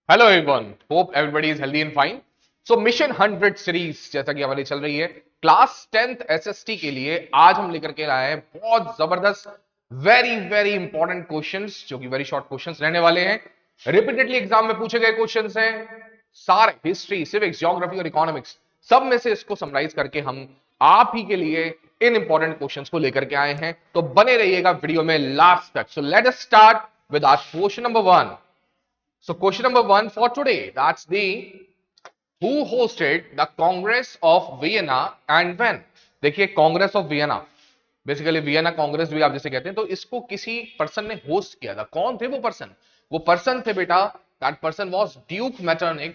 Hello everyone, hope everybody is healthy and fine. So mission 100 series जैसा कि हमारी चल रही है क्लास 10th एसएसटी के लिए, आज हम लेकर के आए हैं बहुत जबरदस्त वेरी वेरी इंपॉर्टेंट क्वेश्चंस, जो कि वेरी शॉर्ट क्वेश्चंस रहने वाले हैं। रिपीटेडली एग्जाम में पूछे गए क्वेश्चंस हैं, सारे हिस्ट्री, सिविक्स, ज्योग्राफी और इकोनॉमिक्स, सब में से इसको समराइज करके हम आप ही के लिए इन इंपॉर्टेंट क्वेश्चंस को लेकर के आए हैं। तो बने रहिएगा वीडियो में लास्ट तक। So let us start with our question number 1। So question number 1 for today, that's the who hosted the Congress of Vienna and when? देखिए Congress of Vienna, basically Vienna Congress भी आप जैसे कहते हैं, तो इसको किसी पर्सन ने होस्ट किया था। कौन थे वो पर्सन? वो पर्सन थे बेटा, that person was Duke Metternich,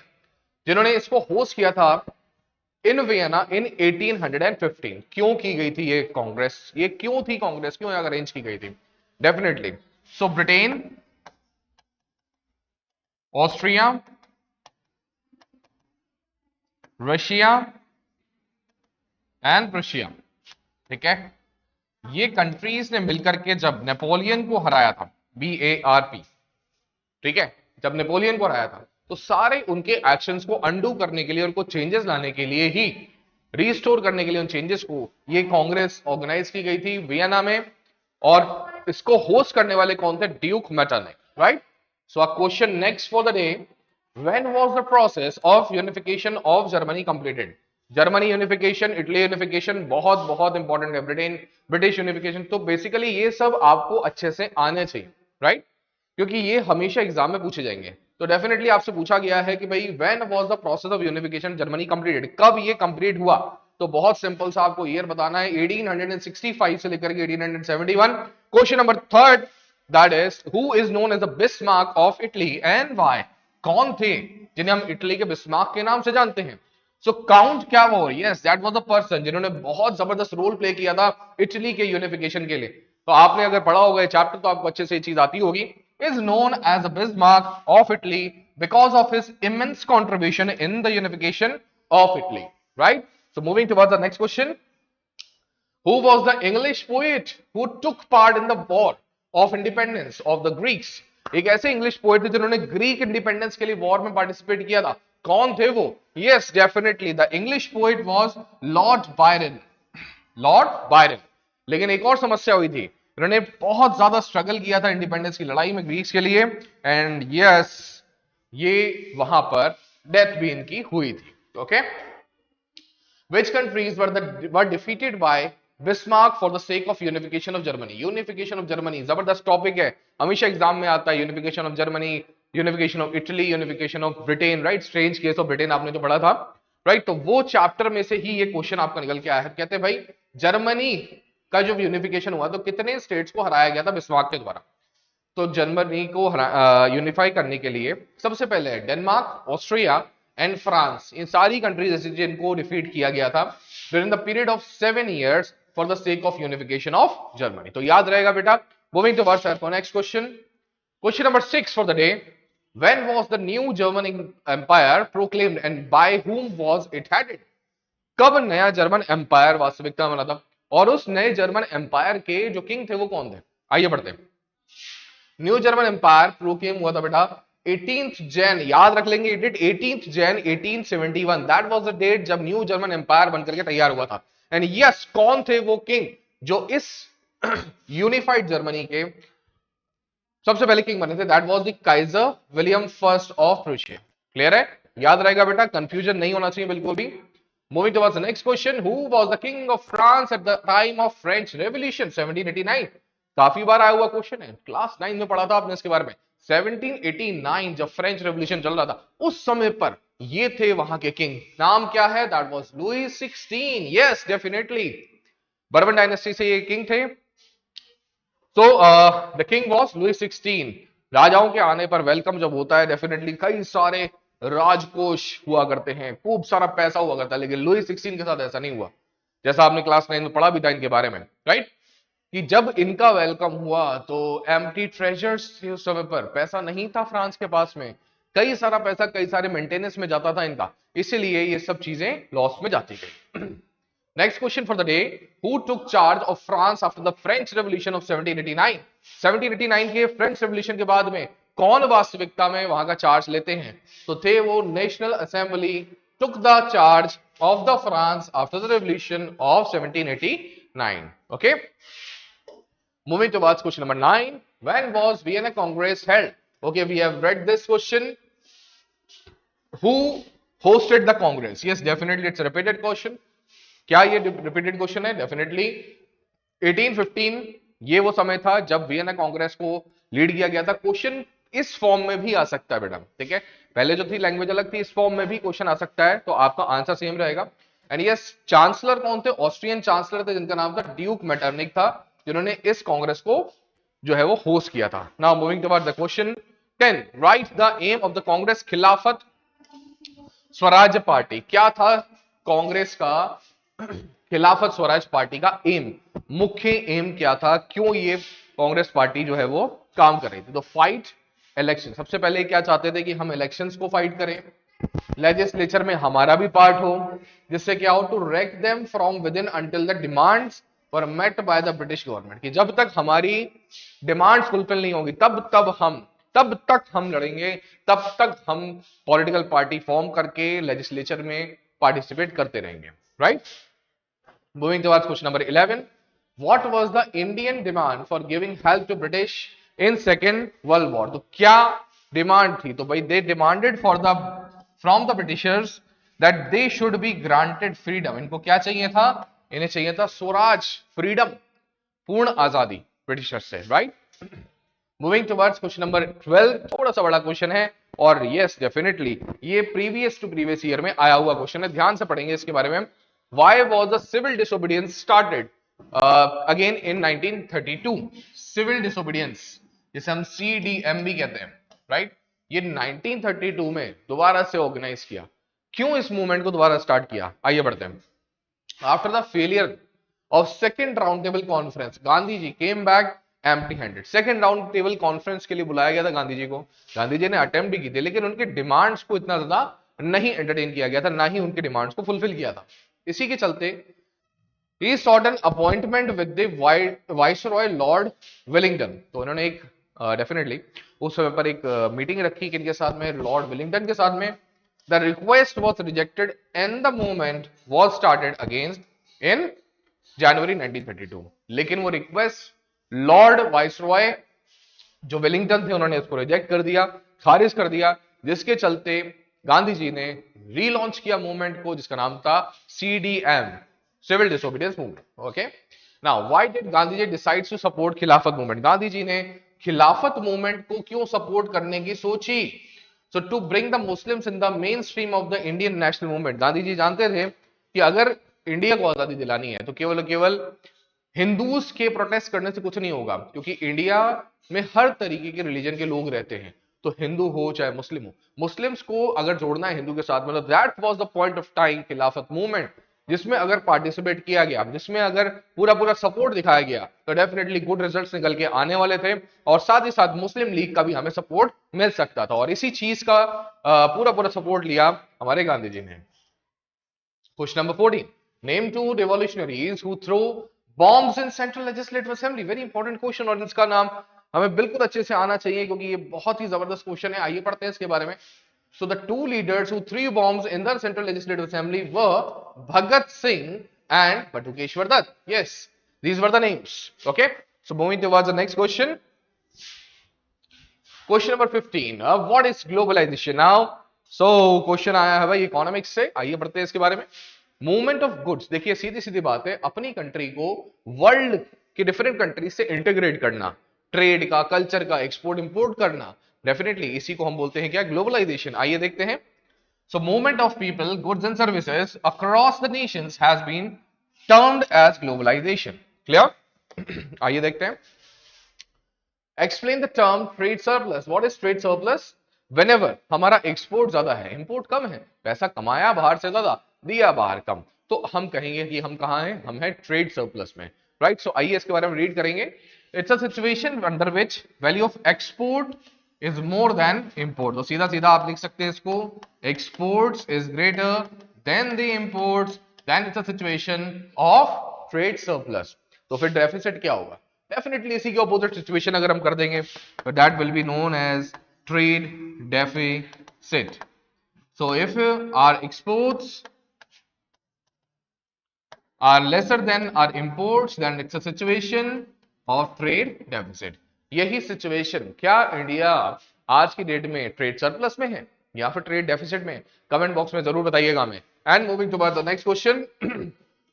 जिन्होंने इसको होस्ट किया था इन वियना इन 1815। क्यों की गई थी ये कांग्रेस? ये क्यों थी कांग्रेस, क्यों अरेंज की गई थी? Definitely so Britain, Austria, Russia and Prussia, ठीक है, ये कंट्रीज ने मिलकर के जब नेपोलियन को हराया था, BARP, ठीक है, जब नेपोलियन को हराया था, तो सारे उनके एक्शंस को अंडू करने के लिए, उनको चेंजेस लाने के लिए ही, रिस्टोर करने के लिए उन चेंजेस को, ये कांग्रेस ऑर्गेनाइज की गई थी वियना में। और इसको होस्ट करने वाले कौन थे? Duke Metternich, right. So a question next for the day, when was the process of unification of Germany completed? Germany unification, Italy unification, बहुत बहुत इंपॉर्टेंट है, ब्रिटेन ब्रिटिश यूनिफिकेशन। तो बेसिकली ये सब आपको अच्छे से आने चाहिए, राइट, क्योंकि ये हमेशा एग्जाम में पूछे जाएंगे। तो डेफिनेटली आपसे पूछा गया है कि भाई when was the process of unification Germany completed, कब ये कंप्लीट हुआ? तो बहुत सिंपल सा आपको ईयर बताना है, 1865 से लेकर के 1871। Question number 3, that is who is known as the Bismarck of Italy and why? कौन थे जिन्हें हम इटली के बिस्मार्क के नाम से जानते हैं? सो काउंट क्या वो? Yes, that was the person जिन्होंने बहुत जबरदस्त रोल प्ले किया था इटली के यूनिफिकेशन के लिए। तो आपने अगर पढ़ा होगा चैप्टर तो आपको अच्छे से ये चीज आती होगी। Is known as a Bismarck of Italy because of his immense contribution in the unification of Italy, right. So moving towards the next question, who was the English poet who took part in the war of independence of the Greeks? एक ऐसे English poet थे जिन्होंने Greek independence के लिए war में participate किया था। कौन थे वो? Yes, definitely the English poet was Lord Byron, Lord Byron. लेकिन एक और समस्या हुई थी, इन्होंने बहुत ज्यादा स्ट्रगल किया था इंडिपेंडेंस की लड़ाई में ग्रीक्स के लिए, एंड यस, ये वहां पर डेथ भी इनकी हुई थी। Okay, which countries were defeated by Bismarck for the sake of unification of Germany? Unification of Germany जबरदस्त टॉपिक है, हमेशा एग्जाम में आता है। Unification of Germany, unification of Italy, unification of Britain, right. Strange case of Britain आपने तो पढ़ा था, राइट। तो वो चैप्टर में से ही ये क्वेश्चन आपका निकल के आया है। कहते हैं भाई जर्मनी का जो यूनिफिकेशन हुआ तो कितने स्टेट्स को हराया गया था बिस्मार्क के द्वारा? तो जर्मनी को यूनिफाई करने के लिए सबसे पहले डेनमार्क, ऑस्ट्रिया एंड फ्रांस, इन सारी कंट्रीज जिनको डिफीट किया गया था during the period of 7 years for the sake of unification of Germany. तो याद रहेगा बेटा। Moving towards for next question, question number 6 for the day, when was the new German empire proclaimed and by whom was it headed? कब नया German empire वास्तविकता में बना था, और उस नए जर्मन एम्पायर के जो किंग थे वो कौन थे? आइए बढ़ते हैं। न्यू जर्मन एम्पायर प्रोक्लेम हुआ था बेटा 18th जैन, याद रख लेंगे, 18th Jan 1871, that was the date जब न्यू जर्मन एम्पायर बनकर के तैयार हुआ था। एंड यस, कौन थे वो किंग जो इस यूनिफाइड जर्मनी के सबसे पहले किंग बने थे? That was the Kaizer William first of Prussia. Clear है, याद रहेगा बेटा, कंफ्यूजन नहीं होना चाहिए बिल्कुल भी। Moving towards the next question, who was the king of France at the time of French revolution 1789? काफी बार आया हुआ क्वेश्चन है, क्लास 9 में पढ़ा था आपने इसके बारे में। 1789 जब फ्रेंच रेवोल्यूशन चल रहा था उस समय पर ये थे वहां के किंग। नाम क्या है? That was Louis 16। Yes, definitely bourbon dynasty से ये किंग थे। तो द किंग वाज लुई 16। राजाओं के आने पर वेलकम जब होता है, डेफिनेटली कई सारे राजकोष हुआ करते हैं, खूब सारा पैसा हुआ करता है, लेकिन लुई 16 के साथ ऐसा नहीं हुआ, जैसा आपने क्लास 9 में पढ़ा भी था इनके बारे में, राइट, कि जब इनका वेलकम हुआ तो एम्प्टी ट्रेजर्स थे उस समय पर, पैसा नहीं था फ्रांस के पास में, कई सारा पैसा कई सारे मेंटेनेंस में जाता था इनका, इसीलिए ये सब चीजें लॉस में जाती गई। Next question for the day, who took charge of France after the French revolution of 1789? 1789 के फ्रेंच रेवोल्यूशन के बाद में कौन वास्तविकता में वहां का चार्ज लेते हैं? तो थे वो national assembly took the charge of the France after the revolution of 1789. Okay, moving towards question number 9. When was Vienna congress held? Okay, we have read this question. Who hosted the Congress? Yes, definitely it's a repeated question. क्या ये repeated question है? Definitely 1815 ये वो समय था जब Vienna Congress को lead किया गया था. क्वेश्चन इस फॉर्म में भी आ सकता है बेटा, ठीक है. पहले जो थी लैंग्वेज अलग थी, इस फॉर्म में भी क्वेश्चन आ सकता है, तो आपका आंसर सेम रहेगा. एंड यस, चांसलर कौन थे? ऑस्ट्रियन चांसलर थे जिनका नाम था ड्यूक मेटरनिक था, जिन्होंने इस कांग्रेस को जो है वो होस्ट किया था. Now moving toward the question 10. Write the aim of the congress Khilafat Swaraj party. क्या था कांग्रेस का खिलाफत स्वराज पार्टी का एम? मुख्य एम क्या था? क्यों ये कांग्रेस पार्टी जो है वो काम कर रही थी? तो फाइट इलेक्शन. सबसे पहले क्या चाहते थे कि हम इलेक्शंस को फाइट करें, लेजिस्लेचर में हमारा भी पार्ट हो, जिससे क्या हो, to wreck them from within until the demands were met by the British government. कि जब तक हमारी डिमांड्स फुलफिल नहीं होगी तब तक हम लड़ेंगे, तब तक हम पॉलिटिकल पार्टी फॉर्म करके लेजिस्लेचर में पार्टिसिपेट करते रहेंगे. Right. Moving towards question number 11. What was the Indian demand for giving help to British in second world war? तो क्या डिमांड थी? तो भाई they demanded from the Britishers that they should be granted freedom. इनको क्या चाहिए था? इन्हें चाहिए था स्वराज, फ्रीडम, पूर्ण आजादी ब्रिटिशर्स से. Right. Moving towards question number 12. थोड़ा सा बड़ा क्वेश्चन है और यस डेफिनेटली ये प्रीवियस टू प्रीवियस ईयर में आया हुआ क्वेश्चन है, ध्यान से पढ़ेंगे इसके बारे में. Why was the civil disobedience started again in 1932? Civil disobedience जिसे हम CDM भी कहते हैं. राइट. ये 1932 में दोबारा से ऑर्गेनाइज किया. क्यों इस मूवमेंट को दोबारा स्टार्ट किया? आइए बढ़ते हैं. After the failure of second round table conference, Gandhi ji came back empty handed. Second round table conference के लिए बुलाया गया था गांधी जी को. गांधी जी ने अटेम्प्ट भी की थी, लेकिन उनके डिमांड्स को इतना ज्यादा नहीं एंटरटेन किया गया था, ना ही उनके डिमांड्स को फुलफिल किया था. इसी के चलते ही sought an appointment with the viceroy Lord Wellington. तो उन्होंने एक डेफिनेटली उस समय पर एक मीटिंग रखी किनके साथ में? लॉर्ड वेलिंगटन के साथ में. The request was rejected and the movement was started against in January 1932. लेकिन वो रिक्वेस्ट लॉर्ड वाइसरॉय जो वेलिंगटन थे उन्होंने इसको रिजेक्ट कर दिया, खारिज कर दिया, जिसके चलते गांधी जी ने रीलॉन्च किया मूवमेंट को, जिसका नाम था CDM, civil disobedience movement. Okay. Now why did Gandhi ji decide to support Khilafat movement? Gandhi ji ने खिलाफत मूवमेंट को क्यों सपोर्ट करने की सोची? So to bring the Muslims in the main stream of the Indian national movement. Gandhi ji जानते थे कि अगर इंडिया को आजादी दिलानी है तो केवल हिंदूज के प्रोटेस्ट करने से कुछ नहीं होगा, क्योंकि इंडिया में हर तरीके के रिलीजन के लोग रहते हैं, तो हिंदू हो चाहे मुस्लिम हो, मुस्लिम्स को अगर जोड़ना है हिंदू के साथ, मतलब that was the point of time खिलाफत मूवमेंट, जिसमें अगर पार्टिसिपेट किया गया, जिसमें अगर पूरा सपोर्ट दिखाया गया, तो डेफिनेटली गुड रिजल्ट्स निकल के आने वाले थे, और साथ ही साथ मुस्लिम लीग का भी हमें सपोर्ट मिल सकता था, और इसी चीज का पूरा सपोर्ट लिया हमारे गांधी जी ने. Question number 14. Name two revolutionaries who throw bombs in central legislative assembly. Very important question, और इसका नाम हमें बिल्कुल अच्छे से आना चाहिए क्योंकि ये बहुत ही जबरदस्त क्वेश्चन है. आइए पढ़ते हैं इसके बारे में. So the two leaders who threw bombs in the Central Legislative Assembly were Bhagat Singh and Batukeshwar Dutt. Yes, these were the names. Okay. So moving towards the next question. Question number 15. What is globalization now? So question आया है भाई economics से. आइए पढ़ते हैं इसके बारे में. Movement of goods. देखिए सीधी सीधी बात है, अपनी कंट्री को वर्ल्ड के डिफरेंट कंट्री से इंटीग्रेट करना, ट्रेड का, कल्चर का, एक्सपोर्ट इंपोर्ट करना, डेफिनेटली इसी को हम बोलते हैं क्या? ग्लोबलाइजेशन. आइए देखते हैं. So movement of people, goods and services across the nations has been termed as globalisation. Clear? आइए देखते हैं. Explain the term trade surplus. What is trade surplus? Whenever हमारा एक्सपोर्ट ज्यादा है, इंपोर्ट कम है, पैसा कमाया बाहर से ज्यादा, दिया बाहर कम, तो हम कहेंगे कि हम कहां हैं? हम हैं ट्रेड सरप्लस में. राइट. सो आइए इसके बारे में रीड करेंगे. It's a situation under which value of export is more than import. तो सीधा सीधा आप लिख सकते हैं इसको, exports is greater than the imports, then it's a situation of trade surplus. तो फिर deficit क्या होगा? Definitely इसी के opposite situation अगर हम कर देंगे, तो that will be known as trade deficit. So if our exports are lesser than our imports, then it's a situation of trade deficit. यही सिचुएशन क्या इंडिया आज की डेट में ट्रेड सरप्लस में है या फिर ट्रेड डेफिसिट में? कमेंट बॉक्स में जरूर बताइएगा हमें। And moving towards the next question,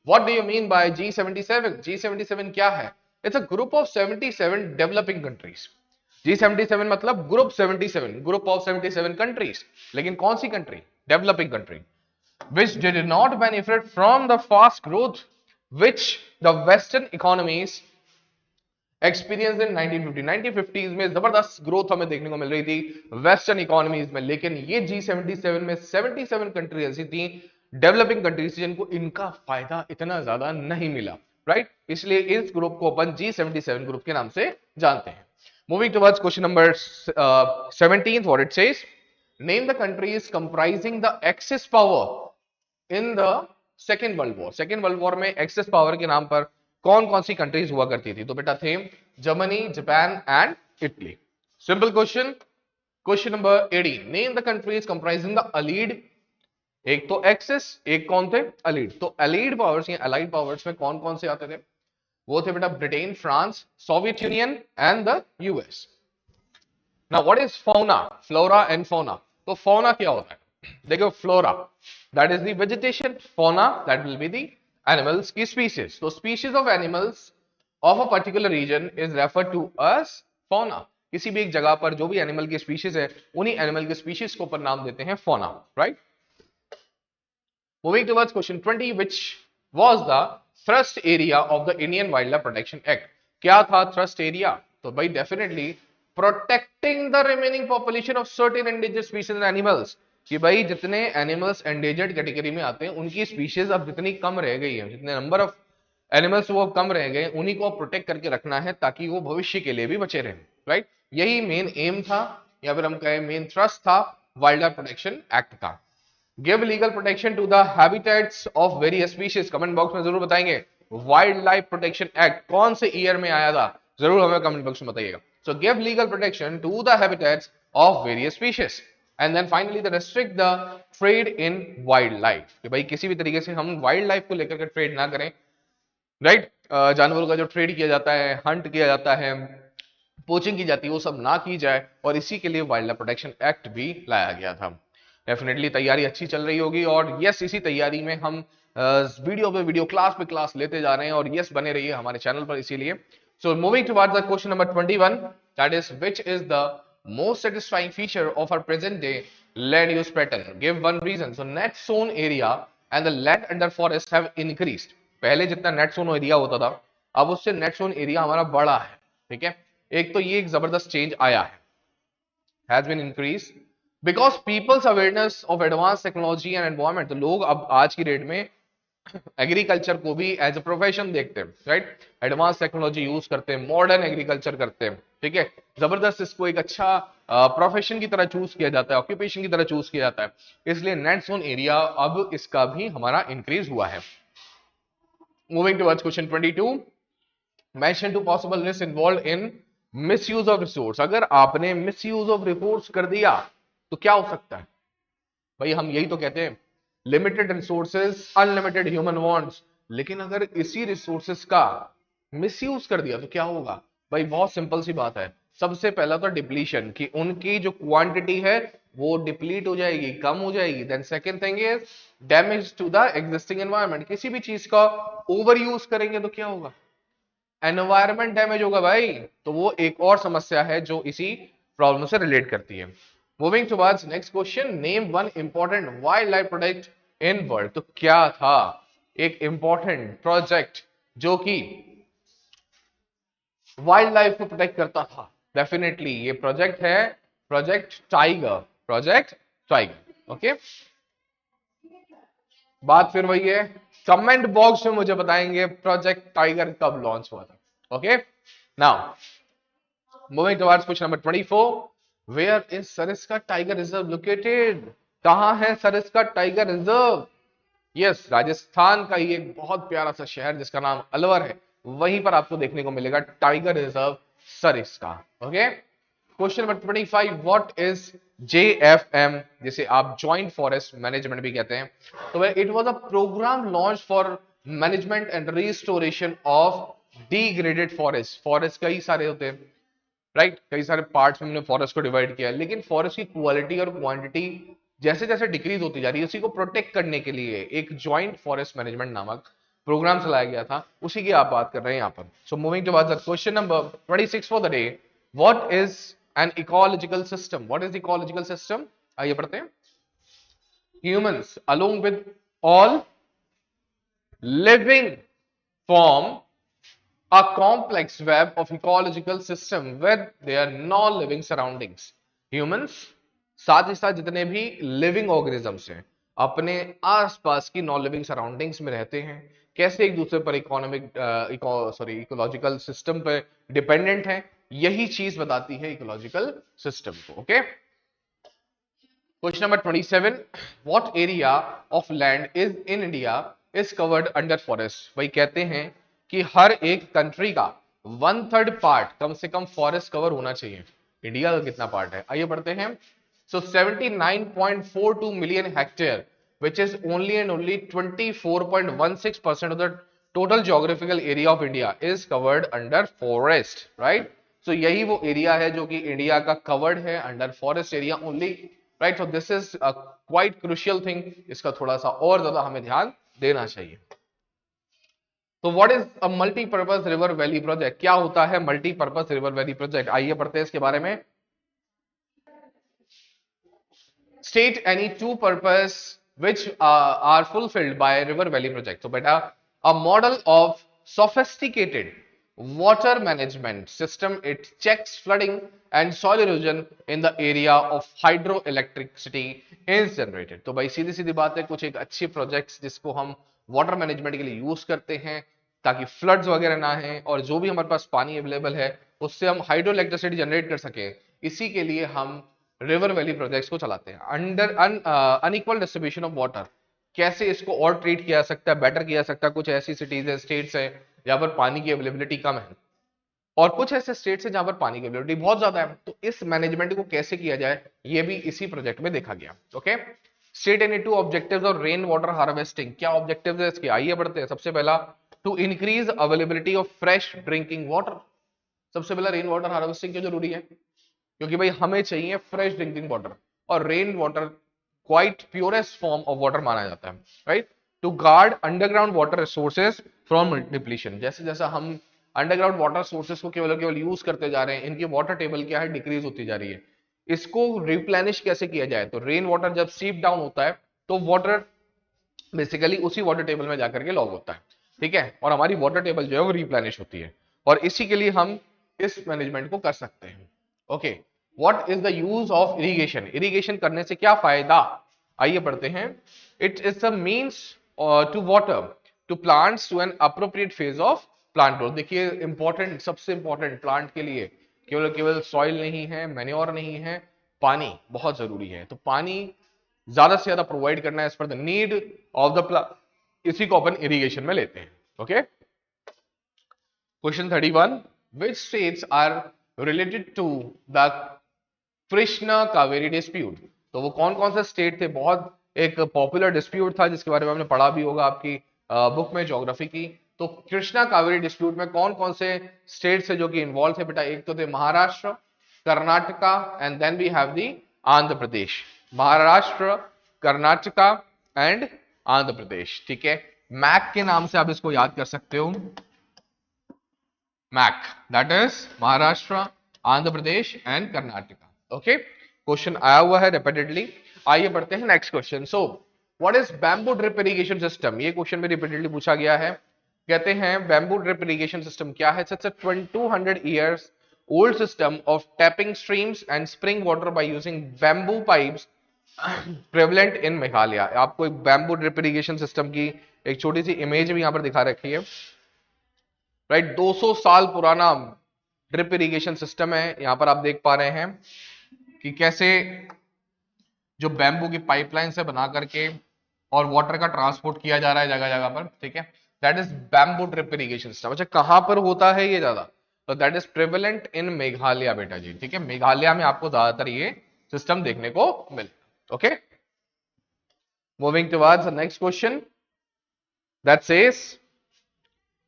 what do you mean by G77? G77 क्या है? It's a group of 77 developing countries. G77 मतलब ग्रुप 77, ग्रुप ऑफ 77 कंट्रीज। लेकिन कौन सी country? Developing country, which did not benefit from the fast growth which the western economies experienced in 1950। 1950s में जबरदस्त growth हमें देखने को मिल रही थी वेस्टर्न इकोनॉमीज में, लेकिन ये G77 में 77 कंट्री ऐसी थी, डेवलपिंग कंट्रीज, जिनको इनका फायदा इतना ज्यादा नहीं मिला, राइट? इसलिए इस ग्रुप को अपन G77 ग्रुप के नाम से जानते हैं। Moving towards question number 17, what it says, name the countries comprising the axis power in the second world war. Second world war में एक्सेस पावर के नाम पर कौन कौन सी कंट्रीज हुआ करती थी? तो बेटा थे Germany, Japan and Italy. Simple question. Question number 18, name the countries comprising the allied. एक तो एक्सेस, एक कौन थे? अलीड। तो अलीड पावर्स या अलाइड पावर्स में कौन कौन से आते थे? वो थे बेटा Britain, France, Soviet Union and the US. Now what is fauna? Flora and fauna. तो फौना क्या होता है? देखो, flora that is the vegetation, fauna that will be the animals की स्पीशीज। तो species of animals of a particular region is referred to as fauna. किसी भी एक जगह पर जो भी एनिमल की स्पीशीज है, उन्हीं एनिमल की स्पीशीज को अपन नाम देते हैं fauna, right? Moving towards question 20, which was the thrust area of the Indian wild life protection act. क्या था थ्रस्ट एरिया? तो भाई definitely protecting the remaining population of certain endangered species and animals, कि भाई जितने एनिमल्स एंडेंजर्ड कैटेगरी में आते हैं उनकी स्पीशीज अब जितनी कम रह गई है, जितने नंबर ऑफ एनिमल्स वो कम रह गए, उन्हीं को प्रोटेक्ट करके रखना है ताकि वो भविष्य के लिए भी बचे रहें, राइट? यही मेन एम था, या फिर हम कहें मेन थ्रस्ट था वाइल्ड लाइफ प्रोटेक्शन एक्ट का। Give legal protection to the habitats of various species. Comment box में जरूर बताएंगे वाइल्ड लाइफ प्रोटेक्शन एक्ट कौन से ईयर में आया था, जरूर हमें कमेंट बॉक्स में बताइएगा। So give legal protection to the habitats of various species and then finally the restrict the trade in wild life, कि भाई किसी भी तरीके से हम वाइल्ड लाइफ को लेकर के ट्रेड ना करें, राइट? जानवरों का जो ट्रेड किया जाता है, हंट किया जाता है, पोचिंग की जाती है, वो सब ना की जाए, और इसी के लिए वाइल्ड लाइफ प्रोटेक्शन एक्ट भी लाया गया था। डेफिनेटली तैयारी अच्छी चल रही होगी, और यस इसी तैयारी में हम वीडियो पे वीडियो, क्लास पे क्लास लेते जा रहे हैं, और यस बने रहिए हमारे चैनल पर इसीलिए। सो moving towards the question number 21, that is which is the most satisfying feature of our present day land use pattern? Give one reason. So net zone area and the land under forest have increased. पहले जितना net zone area होता था, अब उससे net zone area हमारा बड़ा है, ठीक है? एक तो ये एक जबरदस्त चेंज आया है, has been increased because people's awareness of advanced technology and environment। तो लोग अब आज की डेट में एग्रीकल्चर को भी एज अ प्रोफेशन देखते हैं, राइट? एडवांस टेक्नोलॉजी यूज करते हैं, मॉडर्न एग्रीकल्चर करते हैं, ठीक है? जबरदस्त इसको एक अच्छा प्रोफेशन की तरह चूज किया जाता है, ऑक्यूपेशन की तरह चूज किया जाता है, इसलिए नेट जोन एरिया अब इसका भी हमारा इंक्रीज हुआ है। Moving towards question 22, mention two possible risk involve in misuse of resource. अगर आपने मिसयूज ऑफ रिसोर्स कर दिया तो क्या हो सकता है? भाई हम यही तो कहते हैं, limited resources unlimited human wants. लेकिन अगर इसी रिसोर्सेज का मिसयूज कर दिया तो क्या होगा? भाई बहुत सिंपल सी बात है, सबसे पहला तो डिप्लीशन, कि उनकी जो क्वांटिटी है वो डिप्लीट हो जाएगी, कम हो जाएगी। Then second thing is damage to the existing environment. किसी भी चीज का ओवर यूज करेंगे तो क्या होगा? एनवायरनमेंट डैमेज होगा भाई। तो वो एक और समस्या है जो इसी प्रॉब्लम से रिलेट करती है। Moving towards next question, name one important wild life project in world. तो क्या था एक इंपॉर्टेंट प्रोजेक्ट जो कि वाइल्ड लाइफ को प्रोटेक्ट करता था? डेफिनेटली ये प्रोजेक्ट है project tiger, project tiger. Okay, बात फिर वही है, कमेंट बॉक्स में मुझे बताएंगे प्रोजेक्ट टाइगर कब लॉन्च हुआ था। Okay, now moving towards question number 24, where is Sariska tiger reserve located? कहां है Sariska tiger reserve? Yes, Rajasthan का ही एक बहुत प्यारा सा शहर जिसका नाम अलवर है, वहीं पर आपको देखने को मिलेगा tiger reserve Sariska. Okay, question number 25, what is JFM, जिसे आप जॉइंट फॉरेस्ट मैनेजमेंट भी कहते हैं। तो it was a programme launch for management and restoration of degraded forest. Forest कई सारे होते हैं, राइट, कई सारे पार्ट्स में हमने फॉरेस्ट को डिवाइड किया है, लेकिन फॉरेस्ट की क्वालिटी और क्वांटिटी जैसे जैसे डिक्रीज होती जा रही है, उसी को प्रोटेक्ट करने के लिए एक जॉइंट फॉरेस्ट मैनेजमेंट नामक प्रोग्राम चलाया गया था, उसी की आप बात कर रहे हैं यहाँ पर। So moving to question number 26 for the day, what is an ecological system? What is ecological system? आइए पढ़ते हैं। Humans along with all living form a complex web of ecological system with their non-living surroundings. Humans साथ ही साथ जितने भी living organisms हैं अपने आसपास की नॉन लिविंग सराउंडिंग्स में रहते हैं, कैसे एक दूसरे पर इकोलॉजिकल सिस्टम पर डिपेंडेंट है, यही चीज बताती है इकोलॉजिकल सिस्टम को। Okay, question number 27, what area of land is in India is covered under forest? वही कहते हैं कि हर एक कंट्री का 1/3 पार्ट कम से कम फॉरेस्ट कवर होना चाहिए। इंडिया का कितना पार्ट है? आइए पढ़ते हैं। So 79.42 million hectare which is only and only 24.16% of the total geographical area of India is covered under forest, right. So यही वो एरिया है जो कि इंडिया का कवर्ड है under forest area only, right. So this is a quite crucial thing, इसका थोड़ा सा और ज्यादा हमें ध्यान देना चाहिए। तो what is a multipurpose river valley project? क्या होता है मल्टीपर्पज रिवर वैली प्रोजेक्ट? आइए पढ़ते हैं इसके बारे में। State any to purpose which are fulfilled by river valley project. So beta, a model of sophisticated water management system, it checks flooding and soil erosion in the area of hydroelectricity is generated. तो भाई सीधी सीधी बात है, कुछ एक अच्छे projects जिसको हम water management के लिए यूज करते हैं ताकि फ्लड्स वगैरह ना है और जो भी हमारे पास पानी अवेलेबल है उससे हम हाइड्रो इलेक्ट्रिसिटी जनरेट कर सके, इसी के लिए हम रिवर वैली प्रोजेक्ट्स को चलाते हैं। Under unequal distribution of water, कैसे इसको और ट्रीट किया जा सकता है, बेटर किया जा सकता है। कुछ ऐसी सिटीज है, स्टेट्स है जहां पर पानी की अवेलेबिलिटी कम है और कुछ ऐसे स्टेट्स है जहां पर पानी की अवेलेबिलिटी बहुत ज्यादा है, तो इस मैनेजमेंट को कैसे किया जाए ये भी इसी प्रोजेक्ट में देखा गया। Okay, state any two objectives और रेन वाटर हार्वेस्टिंग, क्या ऑब्जेक्टिव्स है इसके? आइए बढ़ते हैं। सबसे पहला, to increase availability of fresh drinking water. सबसे पहला रेन वाटर हार्वेस्टिंग क्यों जरूरी है? क्योंकि भाई हमें चाहिए फ्रेश ड्रिंकिंग वाटर और rain water quite purest form of water माना जाता है, right. To guard underground water resources from depletion, जैसे जैसा हम अंडरग्राउंड वाटर सोर्सेज को केवल केवल यूज करते जा रहे हैं, इनकी वाटर टेबल क्या है, डिक्रीज होती जा रही है। इसको रिप्लेनिश कैसे किया जाए? तो रेन वाटर जब सीप डाउन होता है तो वाटर बेसिकली उसी वाटर टेबल में जाकर के लॉग होता है, ठीक है, और हमारी वाटर टेबल जो है वो रिप्लेनिश होती है और इसी के लिए हम इस मैनेजमेंट को कर सकते हैं। Okay, what is the use of irrigation? Irrigation करने से क्या फायदा? आइए पढ़ते हैं। It is the means to water to plants to an appropriate phase of plant growth. देखिए इंपॉर्टेंट, सबसे इंपॉर्टेंट प्लांट के लिए केवल केवल सॉइल नहीं है, मैन्योर नहीं है, पानी बहुत जरूरी है। तो पानी ज्यादा से ज्यादा प्रोवाइड करना है as per the need of the plant, इसी को अपन इरिगेशन में लेते हैं। Okay, question 31, which states are related to the Krishna Kaveri dispute? तो वो कौन कौन से स्टेट थे? बहुत एक पॉपुलर डिस्प्यूट था जिसके बारे में हमने पढ़ा भी होगा आपकी बुक में ज्योग्राफी की। तो कृष्णा कावेरी डिस्प्यूट में कौन कौन से स्टेट्स है जो कि इन्वॉल्व थे बेटा? एक तो थे Maharashtra, Karnataka and then we have the Andhra Pradesh. Maharashtra, Karnataka and Andhra Pradesh, ठीक है। मैक के नाम से आप इसको याद कर सकते हो, MAK, that is Maharashtra, Andhra Pradesh and Karnataka. Okay, question आया हुआ है रिपीटेडली। आइए बढ़ते हैं next question. So what is bamboo drip irrigation system? ये क्वेश्चन में रिपीटेडली पूछा गया है। कहते हैं बैम्बू ड्रिप इरिगेशन सिस्टम क्या है? It's a 200 years old system of tapping streams and spring water by using bamboo pipes prevalent in Meghalaya. आपको एक बैम्बू ड्रिप इरिगेशन सिस्टम की एक छोटी सी इमेज भी यहां पर दिखा रखी है, राइट। 200 साल पुराना ड्रिप इरिगेशन सिस्टम है। यहां पर आप देख पा रहे हैं कि कैसे जो बैम्बू की पाइपलाइन से बना करके और वाटर का ट्रांसपोर्ट किया जा रहा है जगह जगह पर, ठीक है। That is bamboo drip irrigation system. अच्छा, कहां पर होता है ये? ज्यादा तो that is prevalent in Meghalaya बेटा जी, ठीक है, मेघालय में आपको ज्यादातर ये सिस्टम देखने को मिलता। Okay, moving towards the next question that says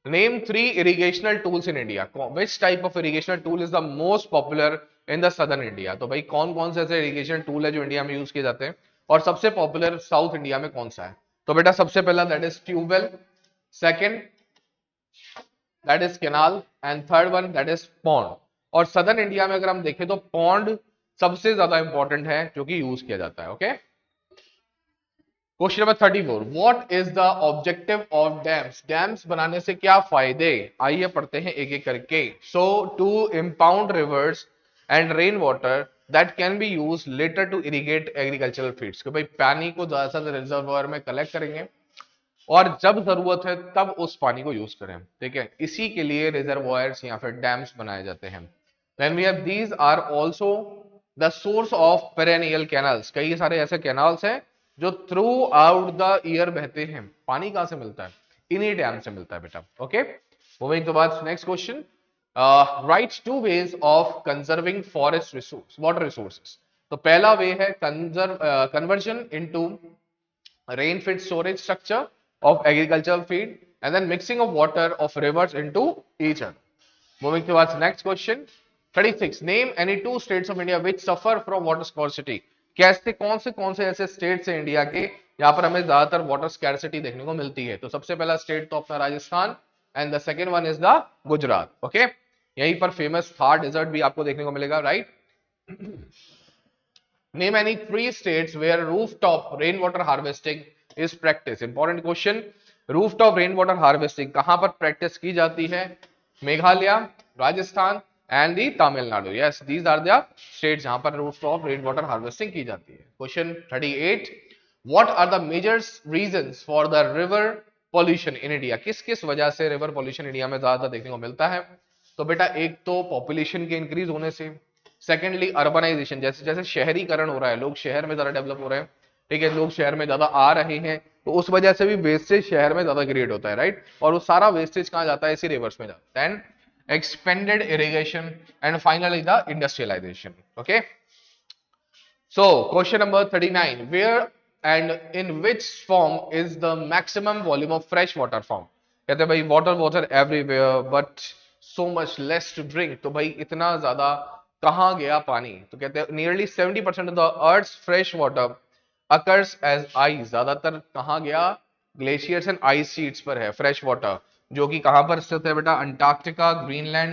name three irrigational tools in India. Which type of irrigational tool is the most popular in the southern India? तो भाई कौन कौन से ऐसे इरिगेशन टूल है जो इंडिया में यूज किए जाते हैं और सबसे पॉपुलर साउथ इंडिया में कौन सा है? तो बेटा सबसे पहला that is tubewell, second that is canal and third one that is pond. और सदर्न इंडिया में अगर हम देखें तो पॉन्ड सबसे ज्यादा इंपॉर्टेंट है जो कि यूज किया जाता है। Okay, question number 34, what is the objective of dams? Dams बनाने से क्या फायदे? आइए पढ़ते हैं एक एक करके। So to impound rivers and rain water that can be use later to irrigate agricultural fields. भाई पानी को ज्यादा से रिजर्वोयर में कलेक्ट करेंगे और जब जरूरत है तब उस पानी को यूज करें, ठीक है, इसी के लिए रिजर्वोयर्स या फिर डैम्स बनाए जाते हैं। Then we have these are also the source of perennial canals. कई सारे ऐसे कैनाल्स हैं जो थ्रू आउट द ईयर बहते हैं। पानी कहां से मिलता है? इन्हीं डैम से मिलता है बेटा। ओके, मूविंग टू बाद next question, right two ways of conserving forest resource water resources. तो पहला वे है conversion into rain fed storage structure of agricultural feed and then mixing of water of rivers into each other. Moving towards next question 36, name any two states of India which suffer from water scarcity. कैसे कौन से ऐसे states हैं India के यहाँ पर हमें ज्यादातर वाटर स्कैरसिटी देखने को मिलती है? तो सबसे पहला स्टेट तो अपना Rajasthan and the second one is the Gujarat. Okay, यहीं पर फेमस थार डेजर्ट भी आपको देखने को मिलेगा, right? Name any three states where rooftop rainwater harvesting is practiced. Important question. Rooftop rainwater harvesting कहां पर practice की जाती है? Meghalaya, Rajasthan and the Tamil Nadu. Yes, these are the states जहां पर rooftop rainwater harvesting की जाती है. Question 38. What are the major reasons for the river pollution in India? किस किस वजह से river pollution इंडिया में ज्यादा देखने को मिलता है? तो बेटा एक तो पॉपुलेशन के इंक्रीज होने से, सेकेंडली अर्बनाइजेशन, जैसे जैसे शहरीकरण हो रहा है, लोग शहर में ज्यादा डेवलप हो रहे हैं, ठीक है, लोग शहर में ज्यादा आ रहे हैं, तो उस वजह से भी वेस्टेज शहर में ज्यादा क्रिएट होता है, राइट? और वो सारा वेस्टेज कहां जाता है? इसी रिवर्स में जाता है। And expanded irrigation and finally the industrialization. Okay, so question number 39, where and in which form is the maximum volume of fresh water form? कहते हैं भाई water everywhere but so much less to drink. तो भाई इतना ज्यादा कहां गया पानी? तो कहते हैं nearly 70% of the earth's fresh water occurs as ice. ज्यादातर कहां गया? ग्लेशियर्स एंड आइस शीट्स पर है फ्रेश वाटर, जो कि कहां पर स्थित है बेटा? Antarctica, Greenland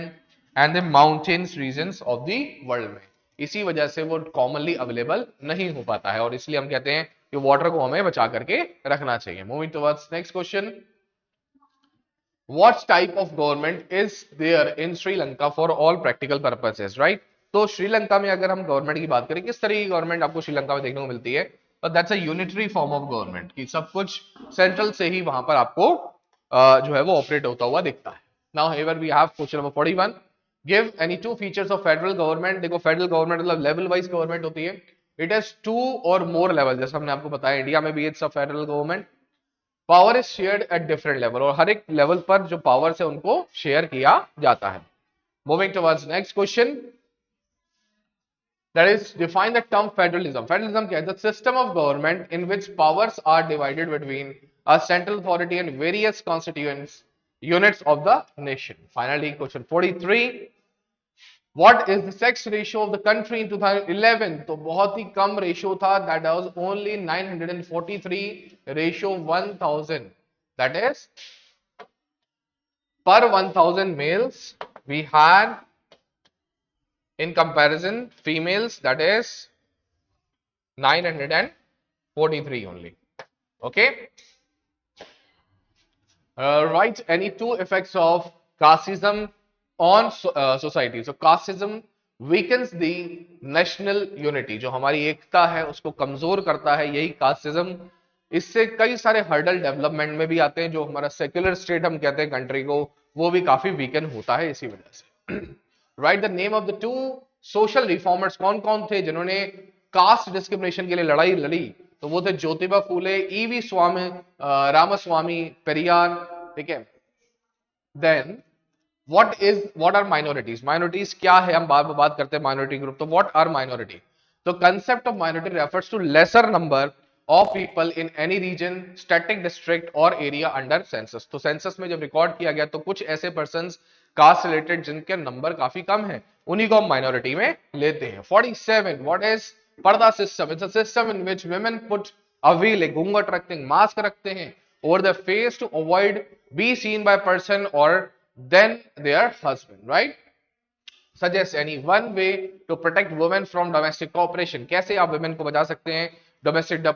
and the mountains regions of the world में। इसी वजह से वो कॉमनली अवेलेबल नहीं हो पाता है और इसलिए हम कहते हैं कि वाटर को हमें बचा करके रखना चाहिए। Moving towards next question, what type of government is there in Sri Lanka for all practical purposes, right? तो श्रीलंका में अगर हम गवर्नमेंट की बात करें, किस तरह की गवर्नमेंट आपको श्रीलंका में देखने को मिलती है? तो that's a unitary form of government, कि सब कुछ सेंट्रल से ही वहां पर आपको जो है वो ऑपरेट होता हुआ दिखता है। Now here we have question number 41, give any two features of federal government. देखो फेडरल गवर्नमेंट मतलब लेवल वाइज गवर्नमेंट होती है, इट हैज टू और मोर लेवल, जैसे हमने आपको बताया इंडिया में भी it's a federal government. Power is shared at different level, और हर एक लेवल पर जो पावर है उनको शेयर किया जाता है। Moving towards next question, that is define the term federalism. Federalism क्या है? The system of government in which powers are divided between a central authority and various constituent units of the nation. Finally, question 43, what is the sex ratio of the country in 2011? तो बहुत ही कम ratio था, that was only 943 ratio 1000, that is per 1000 males we had in comparison females, that is 943 only. Okay, write any two effects of casteism on society. So casteism weakens the national unity, जो हमारी एकता है उसको कमजोर करता है, यही casteism। इससे कई सारे हर्डल डेवलपमेंट में भी आते हैं, जो हमारा सेक्युलर स्टेट हम कहते हैं कंट्री को, वो भी काफी वीकन होता है इसी वजह से। Right the name of the two social reformers. कौन कौन थे जिन्होंने कास्ट डिस्क्रिमिनेशन के लिए लड़ाई लड़ी? तो वो थे ज्योतिबा फूले, ईवी स्वामी, रामास्वामी पेरियार, ठीक है। Then what are minorities? Minorities क्या है? हम बार बार बात करते हैं माइनॉरिटी ग्रुप, तो व्हाट आर माइनॉरिटी? तो concept of minority refers to lesser number of people in any region, static district और एरिया अंडर सेंसस। तो सेंसस में जब रिकॉर्ड किया गया तो कुछ ऐसे पर्सन कास्ट रिलेटेड जिनके नंबर काफी कम है, उन्हीं को हम माइनॉरिटी में लेते हैं। 47, व्हाट इज पर्दा system? It's a system in which women put a veil, एक घूंघट रखते हैं, मास्क रखते हैं over the face to avoid be seen by person or then their husband, right? Suggest any one way to protect women from domestic operation। कैसे आप women को बचा सकते हैं domestic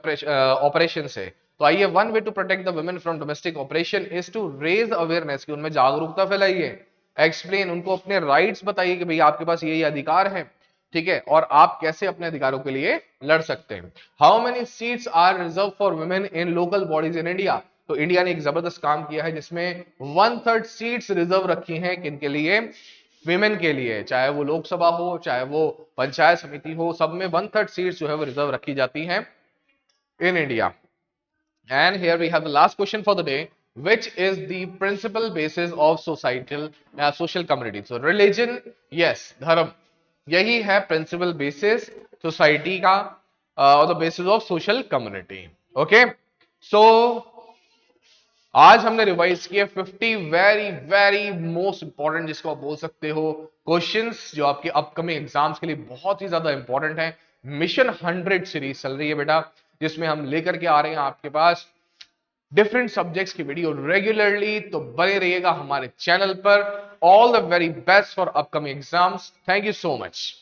operation से? तो आइए, one way to protect the women from domestic operation is to raise awareness, कि उनमें जागरूकता फैलाइए, explain, उनको अपने rights बताइए कि भाई आपके पास ये अधिकार है, ठीक है, और आप कैसे अपने अधिकारों के लिए लड़ सकते हैं। How many seats are reserve for women in local bodies in India? तो इंडिया ने एक जबरदस्त काम किया है जिसमें 1/3 सीट्स रिजर्व रखी हैं किनके लिए? विमेन के लिए। चाहे वो लोकसभा हो, चाहे वो पंचायत समिति हो, सब में 1/3 सीट्स जो है वो रिजर्व रखी जाती हैं in India. And here we have the last question for the day, which is the principal basis of social community? So religion, yes, धर्म, यही है प्रिंसिपल बेसिस सोसाइटी का, और the basis of social community. Okay, so आज हमने revise किए 50 very very most important, जिसको आप बोल सकते हो क्वेश्चंस, जो आपके अपकमिंग एग्जाम्स के लिए बहुत ही ज्यादा इंपॉर्टेंट है। मिशन 100 सीरीज चल रही है बेटा, जिसमें हम लेकर के आ रहे हैं आपके पास डिफरेंट सब्जेक्ट्स की वीडियो रेगुलरली, तो बने रहिएगा हमारे चैनल पर। All the very best for upcoming exams. Thank you so much.